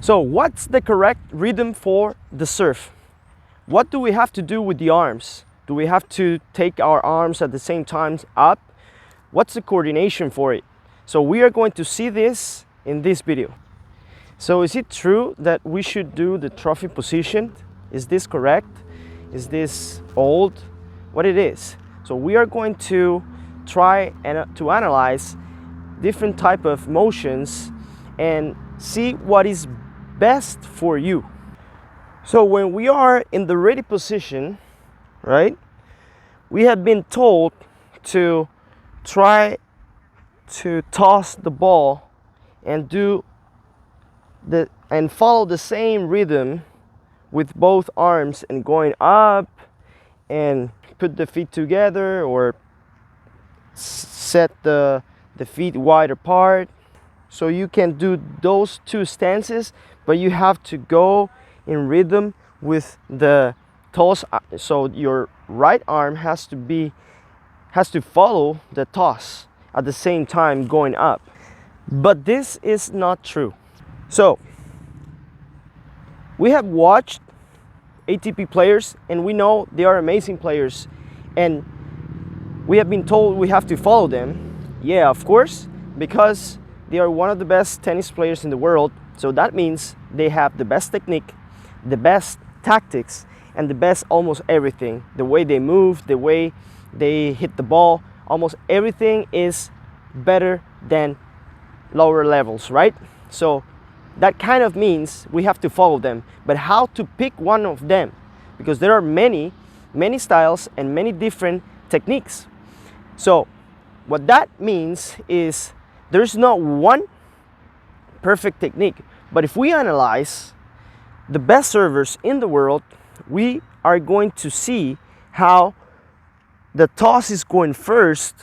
So what's the correct rhythm for the serve? What do we have to do with the arms? Do we have to take our arms at the same time up? What's the coordination for it? So we are going to see this in this video. So is it true that we should do the trophy position? Is this correct? Is this old? What it is? So we are going to try to analyze different type of motions and see what is best for you. So when we are in the ready position, right, we have been told to try to toss the ball and follow the same rhythm with both arms and going up and put the feet together or set the feet wide apart. So you can do those two stances, but you have to go in rhythm with the toss. So your right arm has to follow the toss at the same time going up. But this is not true. So we have watched ATP players and we know they are amazing players, and we have been told we have to follow them. Yeah, of course, because they are one of the best tennis players in the world. So that means they have the best technique, the best tactics, and the best almost everything. The way they move, the way they hit the ball, almost everything is better than lower levels, right? So that kind of means we have to follow them. But how to pick one of them? Because there are many styles and many different techniques. So what that means is there's not one perfect technique. But if we analyze the best servers in the world, we are going to see how the toss is going first,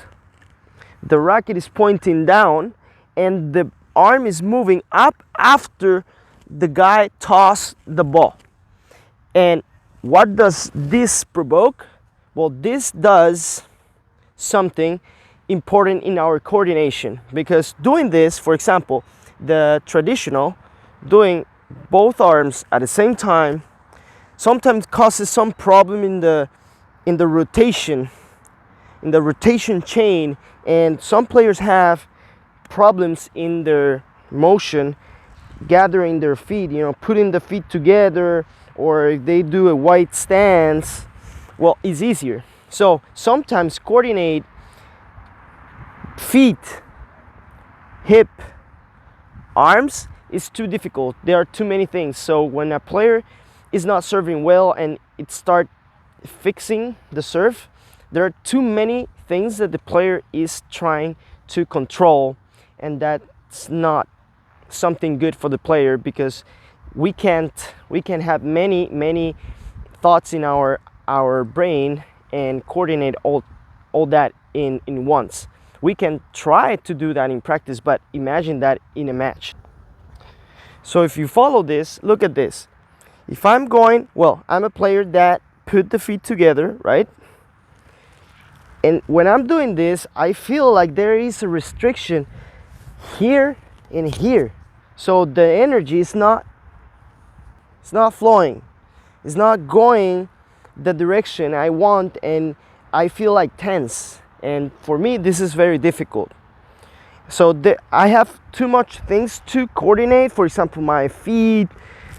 the racket is pointing down, and the arm is moving up after the guy tossed the ball. And what does this provoke? Well, this does something important in our coordination, because doing this, for example, the traditional, doing both arms at the same time, sometimes causes some problem in the rotation, in the rotation chain, and some players have problems in their motion, gathering their feet, putting the feet together, or if they do a wide stance, well, it's easier. So sometimes coordinate feet, hip, arms is too difficult. There are too many things. So when a player is not serving well and it starts fixing the serve, there are too many things that the player is trying to control, and that's not something good for the player, because we can have many thoughts in our brain and coordinate all that in once. We can try to do that in practice, but imagine that in a match. So if you follow this, look at this. If I'm going, well, I'm a player that put the feet together, right? And when I'm doing this, I feel like there is a restriction here and here. So the energy is not flowing. It's not going the direction I want, and I feel like tense. And for me, this is very difficult. So I have too much things to coordinate. For example, my feet,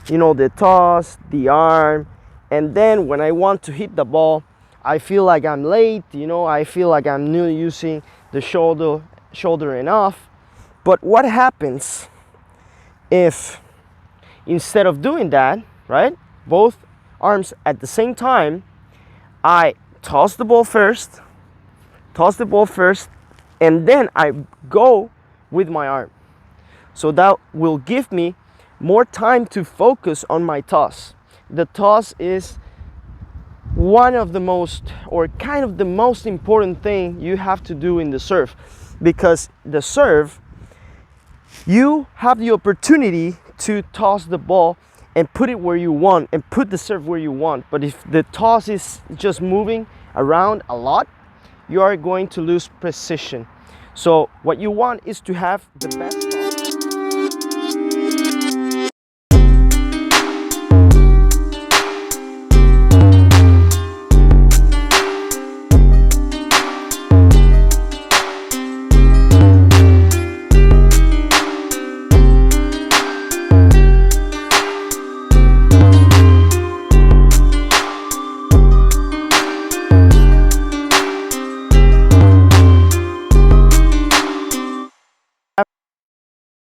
the toss, the arm. And then when I want to hit the ball, I feel like I'm late, I feel like I'm not using the shoulder enough. But what happens if instead of doing that, right, both arms at the same time, I toss the ball first, and then I go with my arm. So that will give me more time to focus on my toss. The toss is one of the most, or kind of the most important thing you have to do in the serve, because the serve, you have the opportunity to toss the ball and put it where you want and put the serve where you want. But if the toss is just moving around a lot, you are going to lose precision. So what you want is to have the best